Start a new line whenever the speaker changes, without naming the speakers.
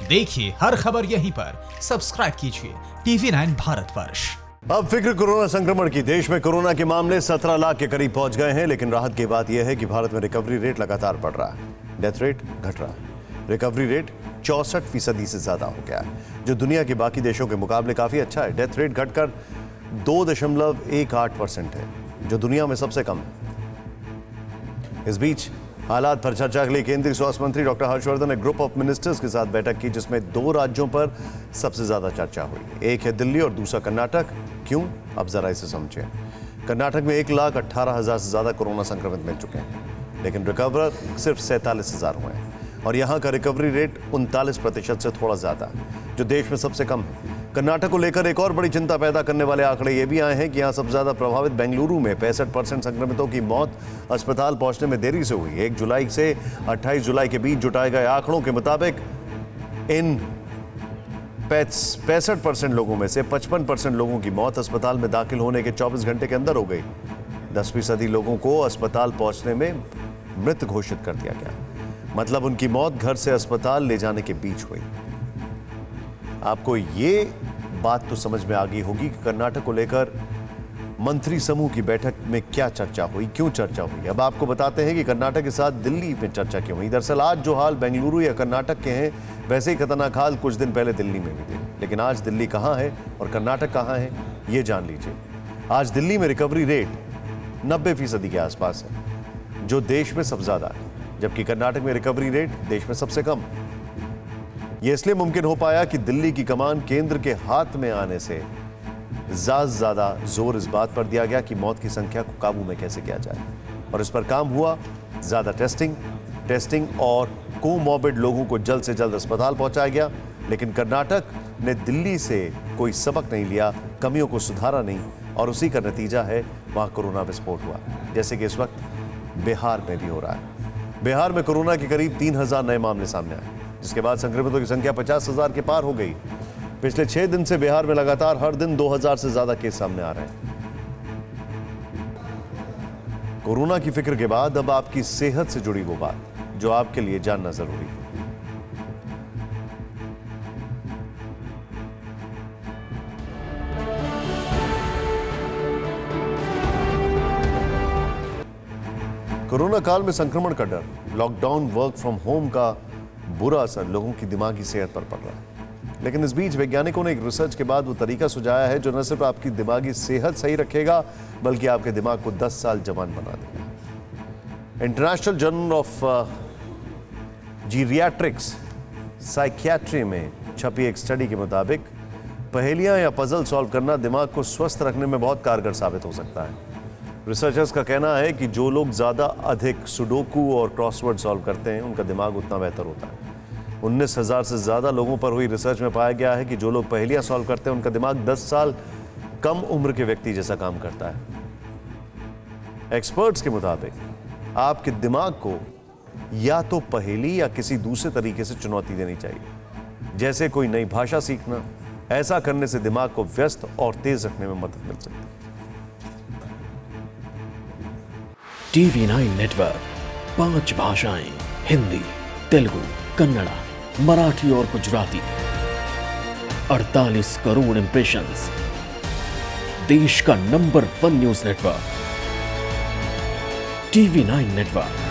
देखिए हर खबर यहीं पर, सब्सक्राइब कीजिए TV9 भारतवर्ष।
अब फिक्र कोरोना संक्रमण की। देश में कोरोना के मामले 17 लाख के करीब पहुंच गए हैं, लेकिन राहत की बात यह है कि भारत में रिकवरी रेट लगातार बढ़ रहा है। डेथ रेट घट रहा है। रिकवरी रेट 64% से ज्यादा हो गया है, जो दुनिया के बाकी देशों के मुकाबले काफी अच्छा है। डेथ रेट घटकर 2.18% है, जो दुनिया में सबसे कम है। इस बीच हालात पर चर्चा के लिए केंद्रीय स्वास्थ्य मंत्री डॉक्टर हर्षवर्धन ने ग्रुप ऑफ मिनिस्टर्स के साथ बैठक की, जिसमें 2 राज्यों पर सबसे ज्यादा चर्चा हुई। एक है दिल्ली और दूसरा कर्नाटक। क्यों? अब जरा इसे समझें। कर्नाटक में 1,18,000 से ज्यादा कोरोना संक्रमित मिल चुके हैं, लेकिन रिकवर सिर्फ 47,000 हुए हैं और यहाँ का रिकवरी रेट 39% से थोड़ा ज्यादा है, जो देश में सबसे कम है। कर्नाटक को लेकर एक और बड़ी चिंता पैदा करने वाले आंकड़े ये भी आए हैं कि यहाँ सबसे ज्यादा प्रभावित बेंगलुरु में 65% संक्रमितों की मौत अस्पताल पहुंचने में देरी से हुई। 1 जुलाई से 28 जुलाई के बीच जुटाए गए आंकड़ों के मुताबिक इन 65% लोगों में से 55% लोगों की मौत अस्पताल में दाखिल होने के 24 घंटे के अंदर हो गई। 10% लोगों को अस्पताल पहुंचने में मृत घोषित कर दिया गया, मतलब उनकी मौत घर से अस्पताल ले जाने के बीच हुई। आपको ये बात तो समझ में आ गई होगी कि कर्नाटक को लेकर मंत्री समूह की बैठक में क्या चर्चा हुई, क्यों चर्चा हुई। अब आपको बताते हैं कि कर्नाटक के साथ दिल्ली में चर्चा क्यों हुई। दरअसल आज जो हाल बेंगलुरु या कर्नाटक के हैं, वैसे ही खतरनाक हाल कुछ दिन पहले दिल्ली में भी थे। लेकिन आज दिल्ली कहाँ है और कर्नाटक कहाँ है, ये जान लीजिए। आज दिल्ली में रिकवरी रेट 90% के आसपास है, जो देश में सबसे ज्यादा है, जबकि कर्नाटक में रिकवरी रेट देश में सबसे कम। यह इसलिए मुमकिन हो पाया कि दिल्ली की कमान केंद्र के हाथ में आने से ज्यादा जोर इस बात पर दिया गया कि मौत की संख्या को काबू में कैसे किया जाए, और इस पर काम हुआ। ज्यादा टेस्टिंग और कोमॉर्बिड लोगों को जल्द से जल्द अस्पताल पहुंचाया गया। लेकिन कर्नाटक ने दिल्ली से कोई सबक नहीं लिया, कमियों को सुधारा नहीं, और उसी का नतीजा है वहां कोरोना विस्फोट हुआ, जैसे कि इस वक्त बिहार में भी हो रहा है। बिहार में कोरोना के करीब 3,000 नए मामले सामने आए, जिसके बाद संक्रमितों की संख्या 50,000 के पार हो गई। पिछले 6 दिन से बिहार में लगातार हर दिन 2,000 से ज्यादा केस सामने आ रहे हैं। कोरोना की फिक्र के बाद अब आपकी सेहत से जुड़ी वो बात जो आपके लिए जानना जरूरी है। कोरोना काल में संक्रमण का डर, लॉकडाउन, वर्क फ्रॉम होम का बुरा असर लोगों की दिमागी सेहत पर पड़ रहा है। लेकिन इस बीच वैज्ञानिकों ने एक रिसर्च के बाद वो तरीका सुझाया है जो न सिर्फ आपकी दिमागी सेहत सही रखेगा, बल्कि आपके दिमाग को 10 साल जवान बना देगा। इंटरनेशनल जर्नल ऑफ जीरियाट्रिक्स साइकियाट्री में छपी एक स्टडी के मुताबिक पहेलियां या पजल सॉल्व करना दिमाग को स्वस्थ रखने में बहुत कारगर साबित हो सकता है। रिसर्चर्स का कहना है कि जो लोग ज्यादा अधिक सुडोकू और क्रॉसवर्ड सॉल्व करते हैं, उनका दिमाग उतना बेहतर होता है। 19,000 से ज्यादा लोगों पर हुई रिसर्च में पाया गया है कि जो लोग पहेलियां सॉल्व करते हैं, उनका दिमाग 10 साल कम उम्र के व्यक्ति जैसा काम करता है। एक्सपर्ट्स के मुताबिक आपके दिमाग को या तो पहेली या किसी दूसरे तरीके से चुनौती देनी चाहिए, जैसे कोई नई भाषा सीखना। ऐसा करने से दिमाग को व्यस्त और तेज रखने में मदद मिल सकती है।
TV9 नेटवर्क 5 भाषाएं, हिंदी, तेलुगु, कन्नड़ा, मराठी और गुजराती। 48 करोड़ इंप्रेशंस। देश का number 1 news network TV9 network.